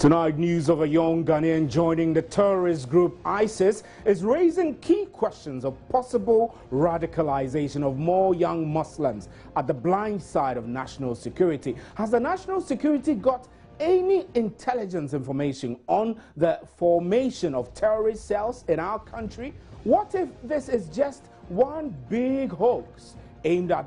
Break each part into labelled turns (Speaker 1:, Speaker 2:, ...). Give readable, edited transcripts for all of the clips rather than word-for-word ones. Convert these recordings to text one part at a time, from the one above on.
Speaker 1: Tonight, news of a young Ghanaian joining the terrorist group ISIS is raising key questions of possible radicalization of more young Muslims at the blind side of national security. Has the national security got any intelligence information on the formation of terrorist cells in our country? What if this is just one big hoax aimed at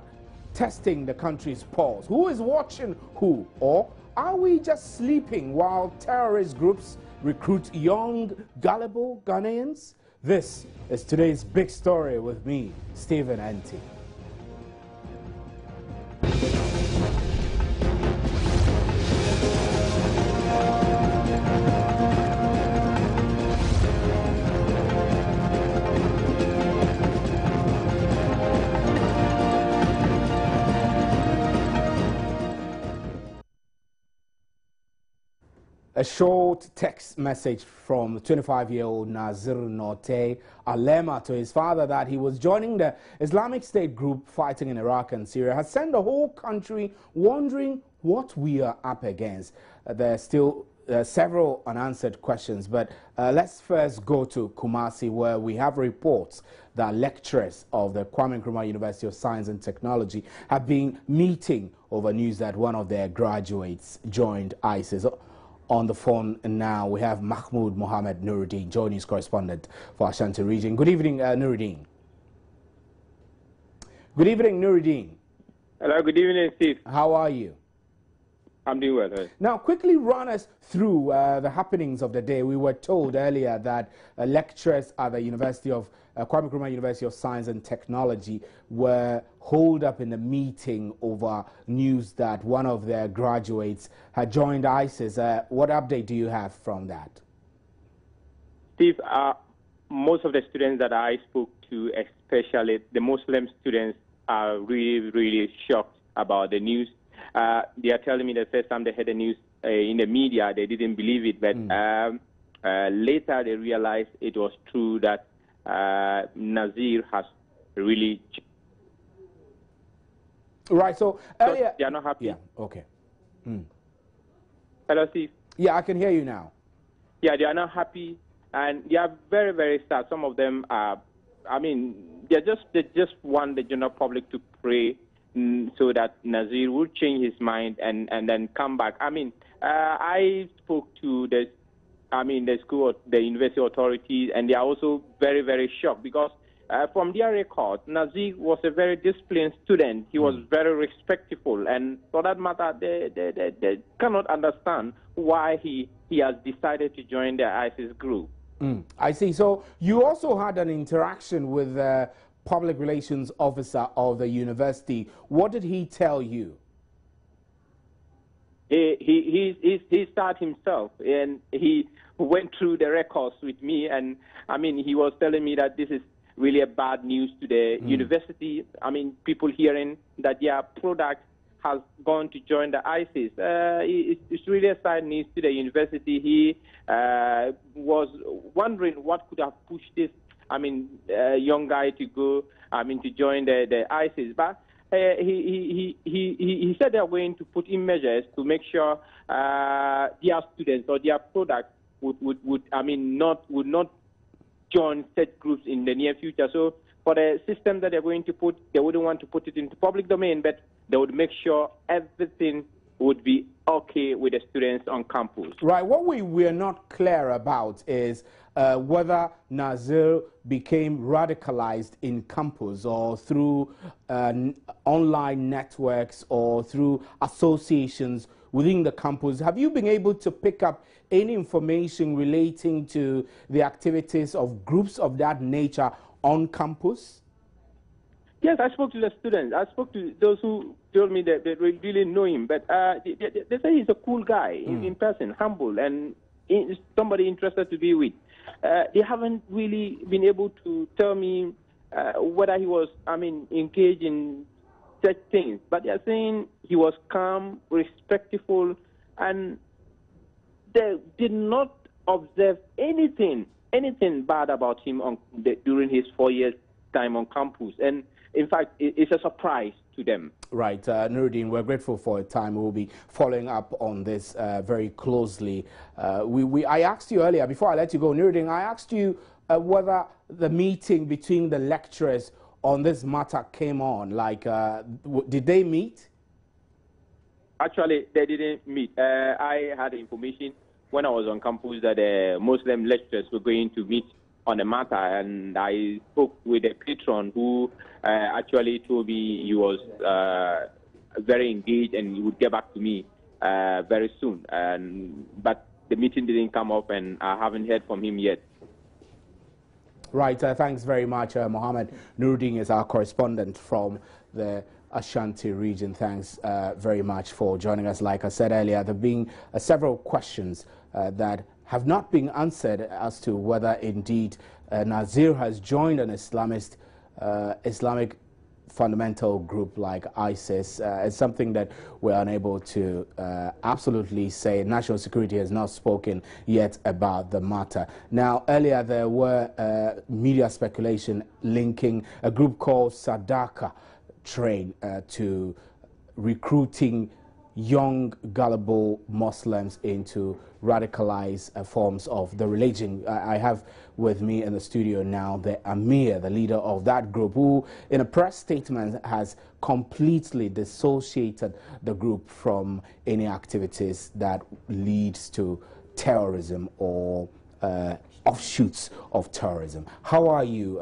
Speaker 1: testing the country's pulse? Who is watching who? Or are we just sleeping while terrorist groups recruit young, gullible Ghanaians? This is today's big story with me, Stephen Anti. A short text message from 25-year-old Nazir Note Alema to his father that he was joining the Islamic State group fighting in Iraq and Syria has sent the whole country wondering what we are up against. There are still several unanswered questions, but let's first go to Kumasi, where we have reports that lecturers of the Kwame Nkrumah University of Science and Technology have been meeting over news that one of their graduates joined ISIS. On the phone now, we have Mahmoud Mohammed Nuruddin, Joy News correspondent for Ashanti region. Good evening, Nuruddin. Good evening, Nuruddin.
Speaker 2: Hello, good evening, Steve.
Speaker 1: How are you?
Speaker 2: I'm doing well. Right?
Speaker 1: Now, quickly run us through the happenings of the day. We were told earlier that lecturers at the University of Kwame Nkrumah University of Science and Technology were holed up in a meeting over news that one of their graduates had joined ISIS. What update do you have from that?
Speaker 2: Steve, most of the students that I spoke to, especially the Muslim students, are really, really shocked about the news. They are telling me the first time they heard the news in the media, they didn't believe it, but later they realized it was true that Nazir has really...
Speaker 1: Right, so earlier...
Speaker 2: They are not happy.
Speaker 1: Yeah, okay.
Speaker 2: Hello, Steve?
Speaker 1: Yeah, I can hear you now.
Speaker 2: Yeah, they are not happy, and they are very, very sad. Some of them are, I mean, they just want the general public to pray so that Nazir will change his mind and then come back. I mean, I spoke to the school, the university authorities, and they are also very, very shocked because from their record, Nazir was a very disciplined student. He was very respectful, and for that matter, they cannot understand why he has decided to join the ISIS group.
Speaker 1: I see. So you also had an interaction with the public relations officer of the university. What did he tell you? He started himself, and he went through the records with me, and I mean, he was telling me that this is really a bad news to the university. I mean, people hearing that their product has gone to join the ISIS. It's really a sad news to the university. He was wondering what could have pushed this, young guy to go, to join the ISIS. But he said they're going to put in measures to make sure their students or their product would not join such groups in the near future. So for the system that they're going to put, they wouldn't want to put it into public domain, but they would make sure everything would be okay with the students on campus. Right. What we're not clear about is whether Nazir became radicalized in campus or through online networks or through associations within the campus. Have you been able to pick up any information relating to the activities of groups of that nature on campus?
Speaker 2: Yes, I spoke to the students. I spoke to those who told me that they really know him. But they say he's a cool guy in person, humble, and somebody interested to be with. They haven't really been able to tell me whether he was, engaged in such things. But they're saying he was calm, respectful, and they did not observe anything bad about him during his 4 years time on campus. And in fact, it's a surprise to them.
Speaker 3: Right, Nuruddin, we're grateful for your time. We'll be following up on this very closely. I asked you earlier, before I let you go, Nuruddin, I asked you whether the meeting between the lecturers on this matter came on. Like, did they meet?
Speaker 2: Actually, they didn't meet. I had information when I was on campus that Muslim lecturers were going to meet on the matter, and I spoke with a patron who actually told me he was very engaged and he would get back to me very soon. But the meeting didn't come up, and I haven't heard from him yet.
Speaker 3: Right, thanks very much, Mohammed. Nuruddin is our correspondent from the Ashanti region. Thanks very much for joining us. Like I said earlier, there have been several questions that have not been answered as to whether indeed Nazir has joined an Islamic fundamental group like ISIS. It's something that we're unable to absolutely say. National Security has not spoken yet about the matter. Now, earlier there were media speculation linking a group called Sadaka Train to recruiting young, gullible Muslims into radicalized forms of the religion. I have with me in the studio now the Amir, the leader of that group, who in a press statement has completely dissociated the group from any activities that leads to terrorism or offshoots of terrorism. How are you,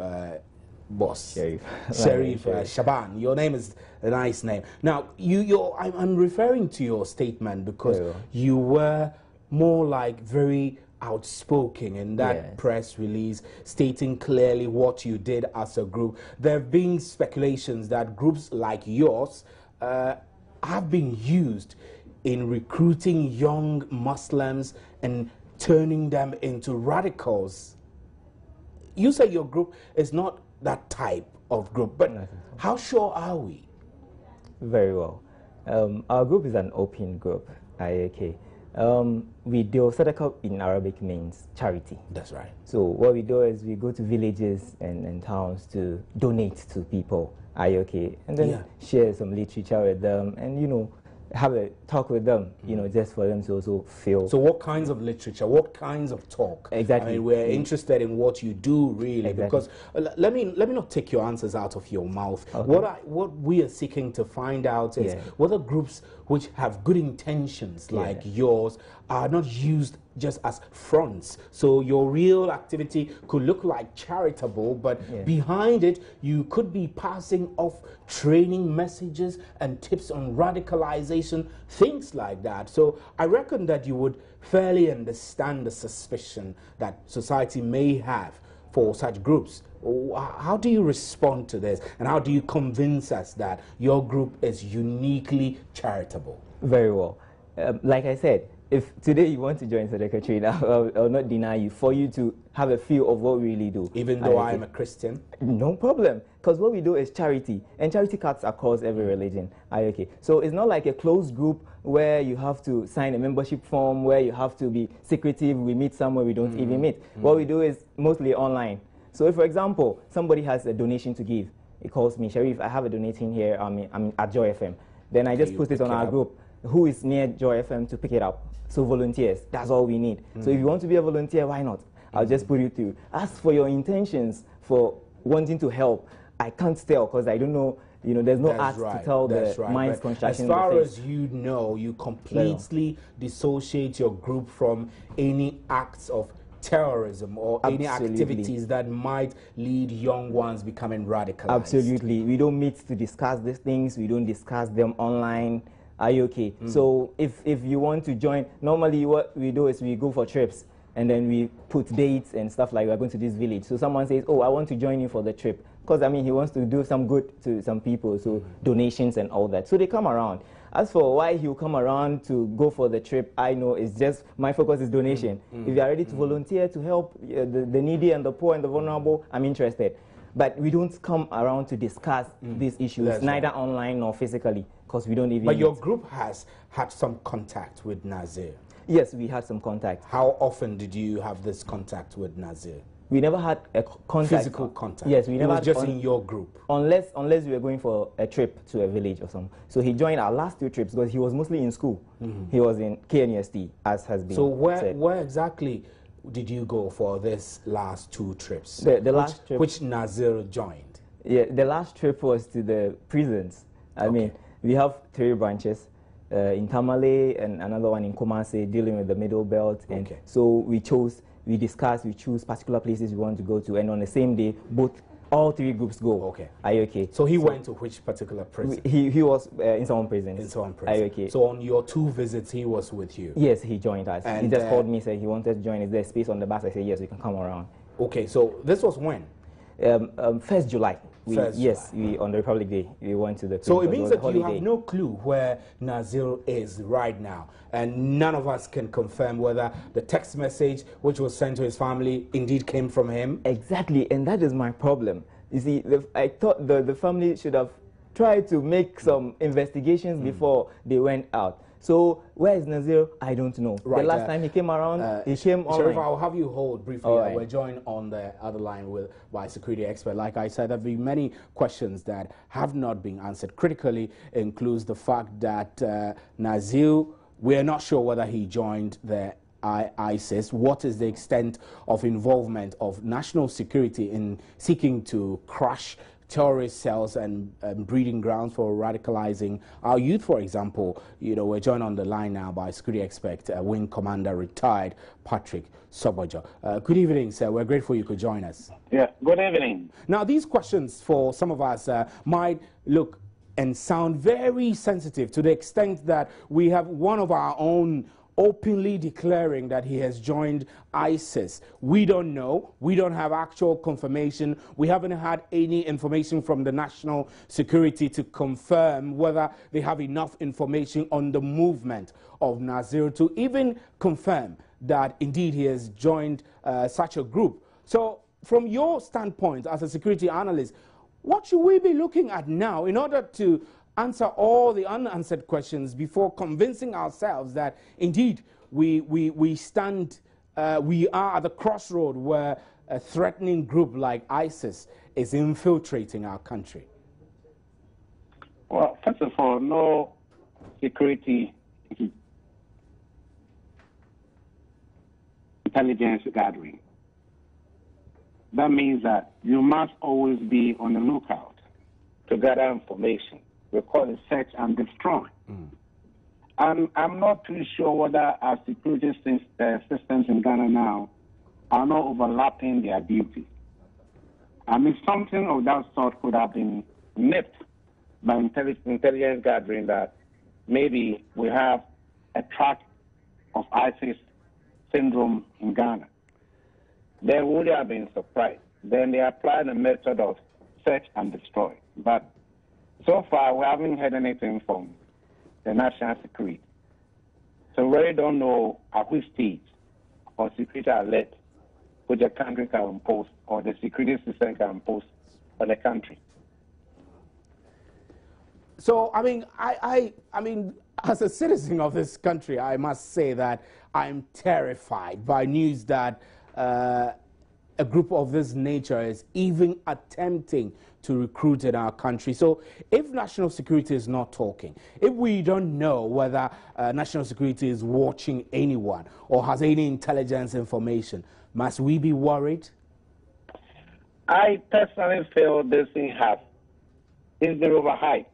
Speaker 3: boss? Sharif Shaban. Your name is a nice name. Now, I'm referring to your statement because you were more like very outspoken in that press release, stating clearly what you did as a group. There have been speculations that groups like yours have been used in recruiting young Muslims and turning them into radicals. You say your group is not that type of group, but how sure are we?
Speaker 4: Very well. Our group is an open group, IAK. We do sadaqah in Arabic means charity.
Speaker 3: That's right.
Speaker 4: So what we do is we go to villages and towns to donate to people, IAK, and then share some literature with them, and have a talk with them, just for them to also feel.
Speaker 3: So what kinds of literature, what kinds of talk?
Speaker 4: Exactly.
Speaker 3: I mean, we're interested in what you do, really, because let me not take your answers out of your mouth. Okay. What we are seeking to find out is whether groups which have good intentions like yours are not used just as fronts. So your real activity could look like charitable, but behind it, you could be passing off training messages and tips on radicalization, things like that. So I reckon that you would fairly understand the suspicion that society may have for such groups. How do you respond to this, and how do you convince us that your group is uniquely charitable?
Speaker 4: Very well. Like I said, if today you want to join Sadaqah Train, I'll not deny you, for you to have a feel of what we really do.
Speaker 3: Even though I am a Christian?
Speaker 4: No problem, because what we do is charity, and charity cuts across every religion. Okay. So it's not like a closed group where you have to sign a membership form, where you have to be secretive, we meet somewhere we don't even meet. What we do is mostly online. So if, for example, somebody has a donation to give, he calls me, Sharif, I have a donation here, I'm at Joy FM. Then I just put it on our group. Who is near Joy FM to pick it up? So volunteers, that's all we need. So if you want to be a volunteer, why not? I'll just put it through. As for your intentions for wanting to help, I can't tell because I don't know, there's no act to tell the mind's construction.
Speaker 3: As far as you know, you completely dissociate your group from any acts of terrorism or any activities that might lead young ones becoming radicalized.
Speaker 4: Absolutely. We don't meet to discuss these things. We don't discuss them online. Are you okay? So if you want to join, normally what we do is we go for trips and then we put dates and stuff like we're going to this village. So someone says, oh, I want to join you for the trip. Because, he wants to do some good to some people, so donations and all that. So they come around. As for why he'll come around to go for the trip, I know it's just my focus is donation. If you are ready to volunteer to help the needy and the poor and the vulnerable, I'm interested. But we don't come around to discuss these issues, neither online nor physically, because we don't even...
Speaker 3: But your group has had some contact with Nazir.
Speaker 4: Yes, we had some contact.
Speaker 3: How often did you have this contact with Nazir?
Speaker 4: we never had a contact.
Speaker 3: Physical contact.
Speaker 4: Yes, we never
Speaker 3: was
Speaker 4: had
Speaker 3: just in your group.
Speaker 4: Unless we were going for a trip to a village or something. So he joined our last 2 trips because he was mostly in school. He was in KNUST, as has been
Speaker 3: So
Speaker 4: said.
Speaker 3: where exactly did you go for this last 2 trips?
Speaker 4: The last trip,
Speaker 3: which Nazir joined?
Speaker 4: Yeah, the last trip was to the prisons. I mean, we have 3 branches. In Tamale and another one in Kumasi, dealing with the Middle Belt. And so we choose particular places we want to go to, and on the same day, all 3 groups go.
Speaker 3: Okay.
Speaker 4: Are you okay?
Speaker 3: So he went to which particular prison?
Speaker 4: He was in some prison.
Speaker 3: In some prison.
Speaker 4: Are you okay?
Speaker 3: So on your 2 visits, he was with you?
Speaker 4: Yes, he joined us.
Speaker 3: And
Speaker 4: he just called me, said he wanted to join. Is there space on the bus? I said, yes, we can come around.
Speaker 3: Okay, so this was when?
Speaker 4: 1st July.
Speaker 3: Yes,
Speaker 4: on the Republic Day, we went to the prison.
Speaker 3: So it means that you have no clue where Nazir is right now, and none of us can confirm whether the text message which was sent to his family indeed came from him.
Speaker 4: Exactly, and that is my problem. You see, I thought the family should have tried to make some investigations before they went out. So where is Nazir? I don't know.
Speaker 3: Right,
Speaker 4: the last time he came around, he came online.
Speaker 3: Sheriff, I'll have you hold briefly.
Speaker 4: Right.
Speaker 3: We're joined on the other line by security expert. Like I said, there have been many questions that have not been answered. Critically includes the fact that Nazir, we're not sure whether he joined the ISIS. What is the extent of involvement of national security in seeking to crush terrorist cells and breeding grounds for radicalizing our youth, for example? You know, we're joined on the line now by security expert, Wing Commander retired Patrick Sobojo. Good evening, sir. We're grateful you could join us.
Speaker 5: Yeah, good evening.
Speaker 3: Now, these questions for some of us might look and sound very sensitive to the extent that we have one of our own openly declaring that he has joined ISIS. We don't know. We don't have actual confirmation. We haven't had any information from the national security to confirm whether they have enough information on the movement of Nazir to even confirm that indeed he has joined such a group. So from your standpoint as a security analyst, what should we be looking at now in order to answer all the unanswered questions before convincing ourselves that indeed we are at the crossroad where a threatening group like ISIS is infiltrating our country?
Speaker 5: Well, first of all, no security intelligence gathering. That means that you must always be on the lookout to gather information. We call it search and destroy. I'm not too sure whether our security systems in Ghana now are not overlapping their duties. I mean, something of that sort could have been nipped by intelligence gathering, that maybe we have a track of ISIS syndrome in Ghana. They would have been surprised. Then they applied a method of search and destroy. But so far, we haven't heard anything from the national security. So we really don't know at which stage or security alert which the country can impose or the security system can impose on the country.
Speaker 3: So, I mean, I mean, as a citizen of this country, I must say that I'm terrified by news that a group of this nature is even attempting to recruit in our country. So if national security is not talking, if we don't know whether national security is watching anyone or has any intelligence information, must we be worried?
Speaker 5: I personally feel this thing has been overhyped.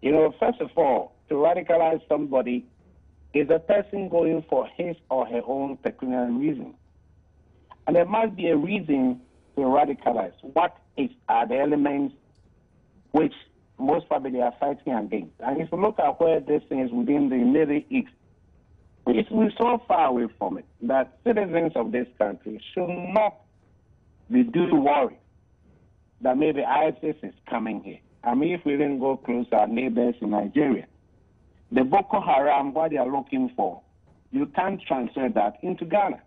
Speaker 5: You know, first of all, to radicalize somebody is a person going for his or her own peculiar reason. And there must be a reason to radicalize. What are the elements which most probably they are fighting against? And if you look at where this thing is within the Middle East, we're so far away from it that citizens of this country should not be too worried that maybe ISIS is coming here. I mean, if we didn't go close to our neighbors in Nigeria, the Boko Haram, what they are looking for, you can't transfer that into Ghana.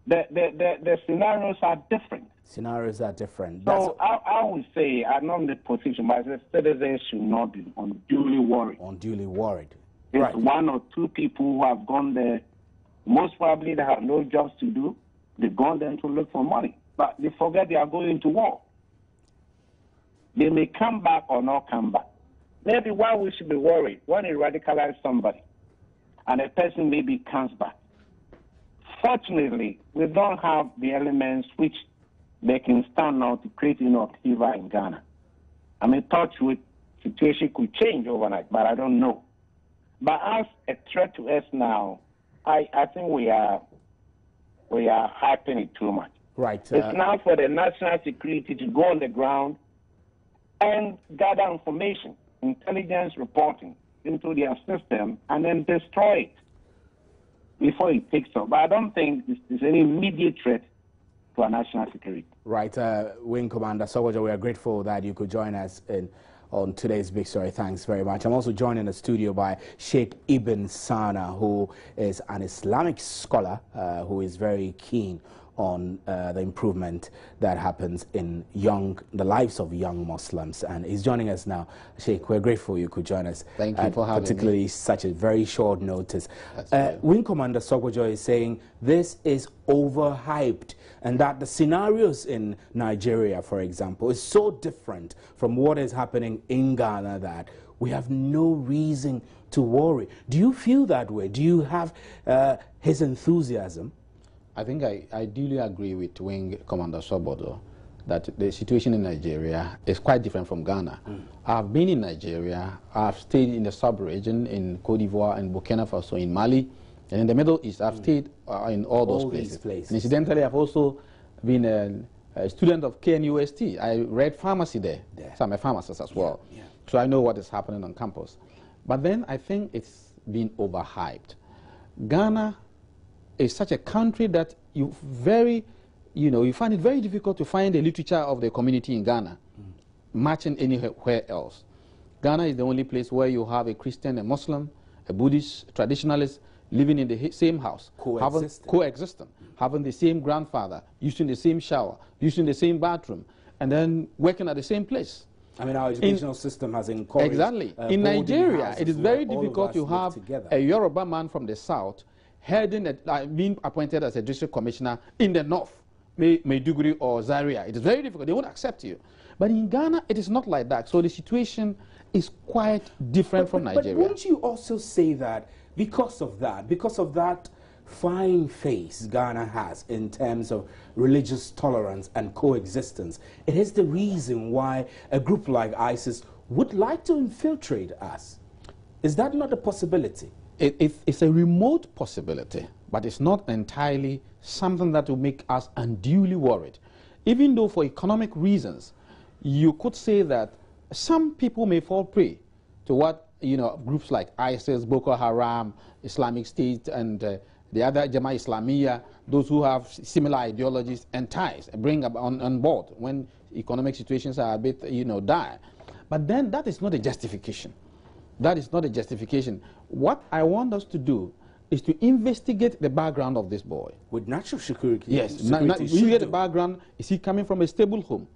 Speaker 5: The scenarios are different.
Speaker 3: Scenarios are different.
Speaker 5: So I would say, I'm not in the position, but the citizens should not be unduly worried.
Speaker 3: Unduly worried.
Speaker 5: It's one or two people who have gone there. Most probably they have no jobs to do. They go there to look for money, but they forget they are going to war. They may come back or not come back. Maybe why we should be worried when they radicalize somebody and a person maybe comes back. Fortunately, we don't have the elements which they can stand now to create fever in Ghana. I mean, touch with situation could change overnight, but I don't know. But as a threat to us now, I think we are hyping it too much.
Speaker 3: Right.
Speaker 5: It's now for the national security to go on the ground and gather information, intelligence reporting into their system, and then destroy it before it takes off. But I don't think there's any immediate threat to our national security.
Speaker 3: Right. Wing Commander Sokojo, we are grateful that you could join us on today's Big Story. Thanks very much. I'm also joined in the studio by Sheikh Ibn Sana, who is an Islamic scholar who is very keen on the improvement that happens in the lives of young Muslims. And he's joining us now. Sheikh, we're grateful you could join us.
Speaker 6: Thank you for having me.
Speaker 3: Particularly such a very short notice. Wing Commander Sokojo is saying this is overhyped and that the scenarios in Nigeria, for example, is so different from what is happening in Ghana that we have no reason to worry. Do you feel that way? Do you have his enthusiasm?
Speaker 6: I think I duly agree with Wing Commander Sobodo that the situation in Nigeria is quite different from Ghana. I've been in Nigeria, I've stayed in the sub-region in Cote d'Ivoire and Burkina Faso, in Mali, and in the Middle East. I've stayed in all those places. And incidentally, I've also been a student of KNUST. I read pharmacy there, so I'm a pharmacist as well. So I know what is happening on campus. But then I think it's been overhyped. Ghana is such a country that you find it very difficult to find the literature of the community in Ghana matching anywhere else. Ghana is the only place where you have a Christian, a Muslim, a Buddhist, a traditionalist living in the same house, coexisting, having the same grandfather, using the same shower, using the same bathroom, and then working at the same place.
Speaker 3: I mean, our educational system has encouraged...
Speaker 6: Exactly. In Nigeria, it is very difficult to have a Yoruba man from the south being appointed as a district commissioner in the north, Maiduguri or Zaria. It is very difficult. They won't accept you. But in Ghana, it is not like that. So the situation is quite different from Nigeria.
Speaker 3: But won't you also say that because of that fine face Ghana has in terms of religious tolerance and coexistence, it is the reason why a group like ISIS would like to infiltrate us? Is that not a possibility?
Speaker 6: It's a remote possibility, but it's not entirely something that will make us unduly worried. Even though for economic reasons, you could say that some people may fall prey to what groups like ISIS, Boko Haram, Islamic State, and the other Jamaat Islamiyah, those who have similar ideologies and ties, bring on board when economic situations are a bit dire. But then that is not a justification. That is not a justification. What I want us to do is to investigate the background of this boy.
Speaker 3: With natural security?
Speaker 6: Yes. You get the background. Is he coming from a stable home?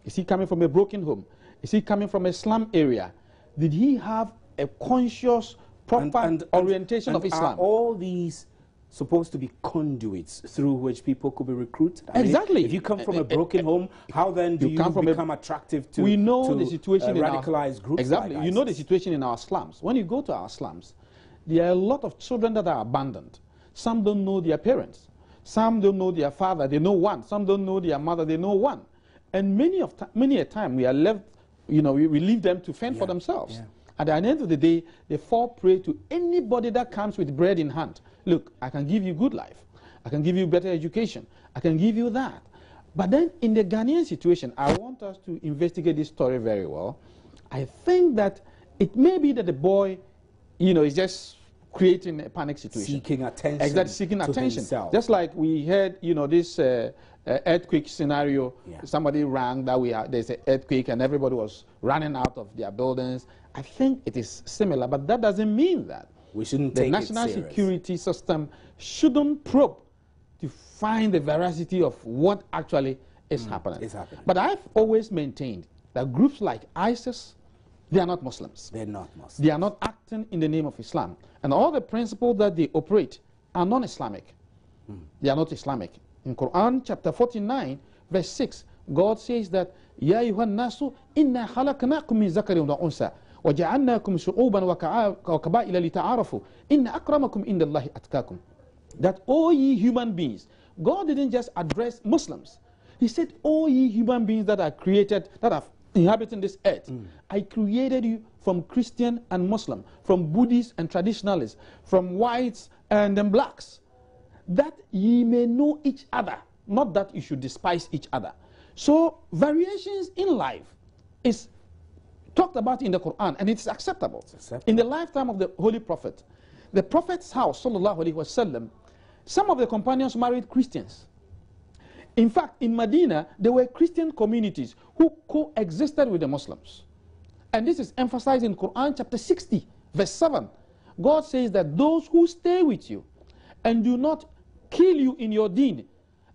Speaker 6: Is he coming from a broken home? Is he coming from a slum area? Did he have a conscious, proper orientation of Islam?
Speaker 3: Are all these supposed to be conduits through which people could be recruited?
Speaker 6: Exactly.
Speaker 3: If you come from a broken home, how then do you become attractive to
Speaker 6: the situation in
Speaker 3: radicalized groups?
Speaker 6: Exactly.
Speaker 3: Like
Speaker 6: you know the situation in our slums. When you go to our slums, there are a lot of children that are abandoned. Some don't know their parents. Some don't know their father. They know one. Some don't know their mother. They know one. And many a time we are left, we leave them to fend for themselves. Yeah. At the end of the day, they fall prey to anybody that comes with bread in hand. Look, I can give you good life. I can give you better education. I can give you that. But then in the Ghanaian situation, I want us to investigate this story very well. I think that it may be that the boy, is just creating a panic situation.
Speaker 3: Seeking attention.
Speaker 6: Exactly, seeking attention.
Speaker 3: Himself.
Speaker 6: Just like we heard, this earthquake scenario. Yeah. Somebody rang that there's an earthquake and everybody was running out of their buildings. I think it is similar, but that doesn't mean that
Speaker 3: we shouldn't take
Speaker 6: the national security system shouldn't probe to find the veracity of what actually is happening. But I've always maintained that groups like ISIS, they are not Muslims.
Speaker 3: They're not Muslims.
Speaker 6: They are not acting in the name of Islam. And all the principles that they operate are non-Islamic. They are not Islamic. In Quran chapter 49, verse 6, God says that, Ya ayuhan nasu, inna khalaqnakum min zakarin wa unsa, wa ja'alnakum shu'uban wa qaba'ila lita'arafu, inna akramakum indallahi atkakum. That all ye human beings, God didn't just address Muslims. He said, all ye human beings that are created, that are inhabiting this earth, I created you from Christian and Muslim, from Buddhists and traditionalists, from whites and then blacks, that ye may know each other, not that you should despise each other. So variations in life is talked about in the Quran, and it's acceptable. In the lifetime of the Holy Prophet, the Prophet's house, sallallahu alaihi wasallam, some of the companions married Christians. In fact, in Medina, there were Christian communities who coexisted with the Muslims. And this is emphasized in Quran chapter 60, verse 7. God says that those who stay with you and do not kill you in your deen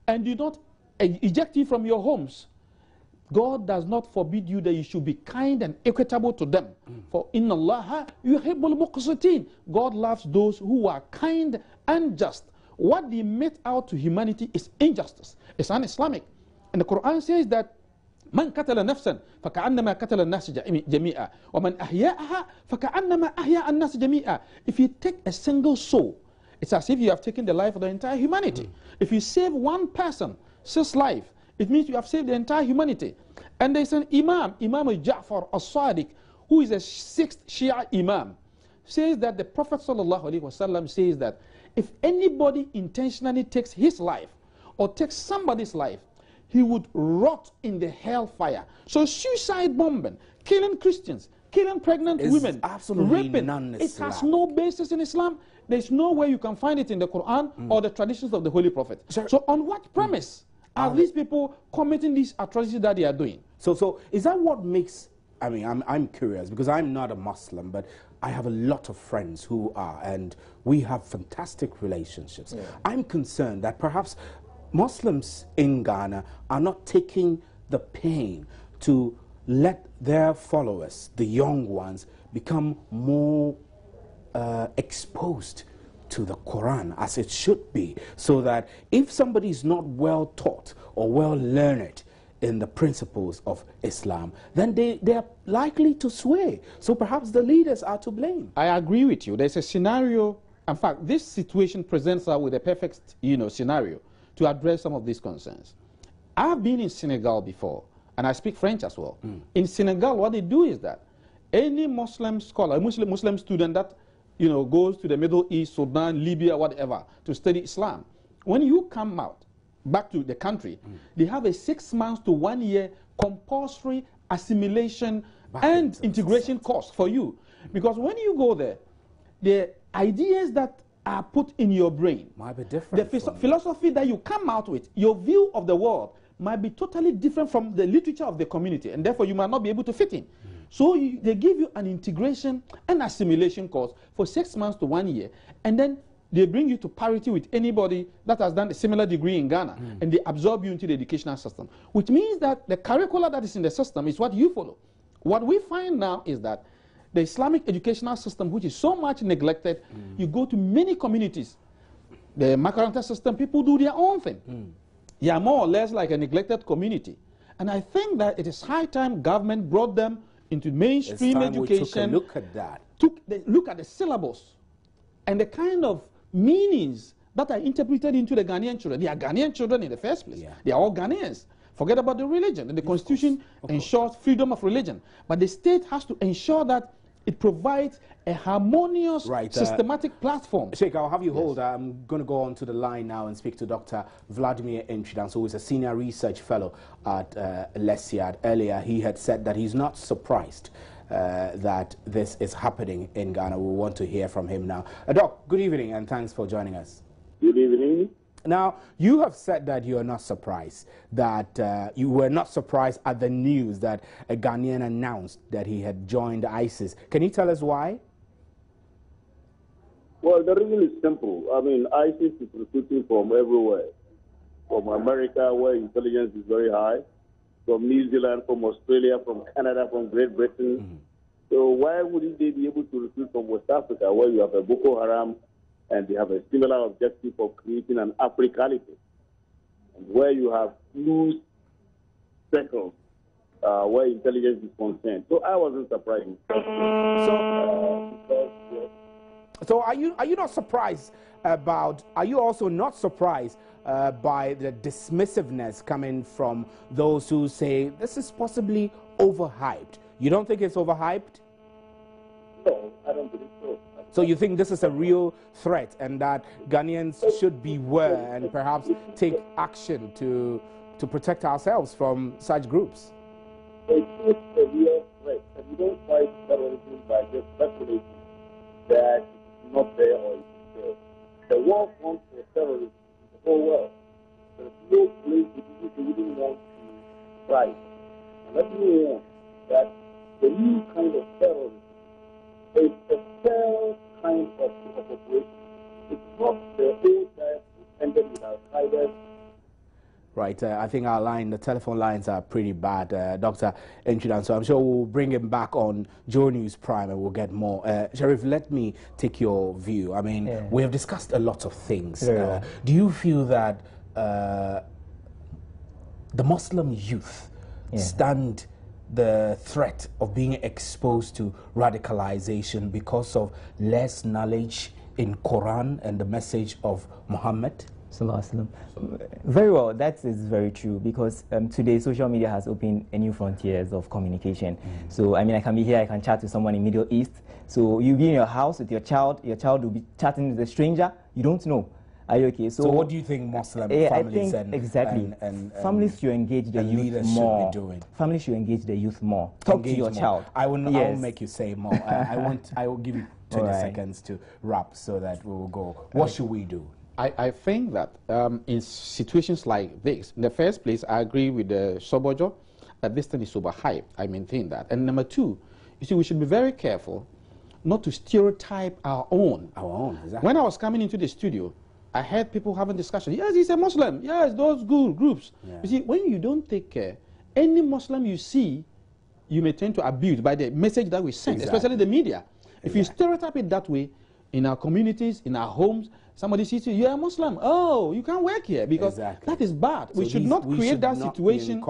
Speaker 6: and do not eject you from your homes, God does not forbid you that you should be kind and equitable to them. For inna Allaha yuhibbul muqsitin. God loves those who are kind and just. What they mete out to humanity is injustice. It's un-Islamic. And the Quran says that من قتل نفسا فكأنما قتل الناس جميعا ومن أحياها فكأنما أحيا الناس جميعا. If you take a single soul, it's as if you have taken the life of the entire humanity. If you save one person's life, it means you have saved the entire humanity. And there's an Imam Ja'far as-Sadiq, who is a 6th Shia Imam, says that the Prophet ﷺ says that if anybody intentionally takes his life or takes somebody's life, he would rot in the hellfire. So suicide bombing, killing Christians, killing pregnant women, raping, it has no basis in Islam. There's no way you can find it in the Quran or the traditions of the Holy Prophet. So on what premise are these people committing these atrocities that they are doing?
Speaker 3: So is that what makes, I mean, I'm curious because I'm not a Muslim, but I have a lot of friends who are, and we have fantastic relationships. Yeah. I'm concerned that perhaps Muslims in Ghana are not taking the pain to let their followers, the young ones, become more exposed to the Quran as it should be, so that if somebody is not well taught or well learned in the principles of Islam, then they are likely to sway. So perhaps the leaders are to blame.
Speaker 6: I agree with you. There's a scenario. In fact, this situation presents us with a perfect, scenario to address some of these concerns. I've been in Senegal before, and I speak French as well. In Senegal, what they do is that any Muslim scholar, Muslim student that goes to the Middle East, Sudan, Libya, whatever, to study Islam, when you come out back to the country, they have a 6 months to 1 year compulsory assimilation and integration course for you. Because when you go there, the ideas that are put in your brain
Speaker 3: might be different.
Speaker 6: The philosophy that you come out with, your view of the world might be totally different from the literature of the community, and therefore you might not be able to fit in. So they give you an integration and assimilation course for 6 months to 1 year, and then they bring you to parity with anybody that has done a similar degree in Ghana, and they absorb you into the educational system, which means that the curricula that is in the system is what you follow. What we find now is that the Islamic educational system, which is so much neglected, you go to many communities, the Makaranta system, people do their own thing. They are more or less like a neglected community. And I think that it is high time government brought them into mainstream education.
Speaker 3: We took a look at that.
Speaker 6: Look at the syllabus and the kind of meanings that are interpreted into the Ghanaian children. They are Ghanaian children in the first place. Yeah. They are all Ghanaians. Forget about the religion. And the Constitution ensures freedom of religion. But the state has to ensure that it provides a harmonious, systematic platform.
Speaker 3: Sheikh, I'll have you hold. I'm going to go on to the line now and speak to Dr. Vladimir Intridan, who is a senior research fellow at LESIAD. Earlier, he had said that he's not surprised that this is happening in Ghana. We want to hear from him now. Doc, good evening, and thanks for joining us.
Speaker 7: Good evening.
Speaker 3: Now, you have said that you are not surprised, that you were not surprised at the news that a Ghanaian announced that he had joined ISIS. Can you tell us why?
Speaker 7: Well, the reason is simple. I mean, ISIS is recruiting from everywhere. From America, where intelligence is very high, from New Zealand, from Australia, from Canada, from Great Britain. So why wouldn't they be able to recruit from West Africa, where you have a Boko Haram, and they have a similar objective of creating an Africanity? and where you have loose circles where intelligence is concerned. So I wasn't surprised.
Speaker 3: So are you not surprised about? Are you also not surprised by the dismissiveness coming from those who say this is possibly overhyped? You don't think it's overhyped?
Speaker 7: No, I don't believe so.
Speaker 3: So you think this is a real threat and that Ghanaians should beware and perhaps take action to protect ourselves from such groups?
Speaker 7: It's a real threat, and you don't fight terrorism by just speculating that it's not there or it's there. The war front for terrorism is the whole world. There's no place that you wouldn't want to fight. And let me warn that the new kind of terrorism is a cell kind of operation. It's not the old type which ended with Al-Qaeda.
Speaker 3: Right, I think the telephone lines are pretty bad, Dr. Enchidan, so I'm sure we'll bring him back on Joe News Prime and we'll get more. Sheriff, let me take your view. I mean, we have discussed a lot of things. Do you feel that the Muslim youth stand the threat of being exposed to radicalization because of less knowledge in Quran and the message of Muhammad?
Speaker 4: Very well, that is very true, because today social media has opened a new frontiers of communication. So I mean, I can be here, I can chat to someone in Middle East. So you be in your house with your child will be chatting with a stranger you don't know. Are you okay?
Speaker 3: So what do you think Muslim families
Speaker 4: and families should engage the youth more? Families should engage the youth more. Talk to your child.
Speaker 3: I will make you say more. I will give you 20 seconds to wrap so that we will go. What should we do?
Speaker 6: I think that in situations like this, in the first place, I agree with the Sobojo that this thing is overhyped. I maintain that. And number two, you see, we should be very careful not to stereotype our own.
Speaker 3: Exactly.
Speaker 6: When I was coming into the studio, I heard people having discussion. Yes, he's a Muslim. Yes, those good groups. You see, when you don't take care, any Muslim you see, you may tend to abuse by the message that we send, especially the media. If you stereotype it that way, in our communities, in our homes, somebody sees you, you're a Muslim. Oh, you can't work here because that is bad. So we should not create that situation,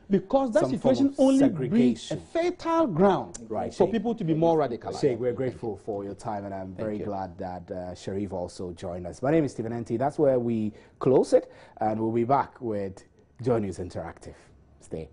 Speaker 6: because that situation only breeds a fertile ground for people to be more radicalized.
Speaker 3: Sheikh, we're grateful for your time, and I'm very glad that Sharif also joined us. My name is Stephen Enti. That's where we close it, and we'll be back with Joy News Interactive. Stay.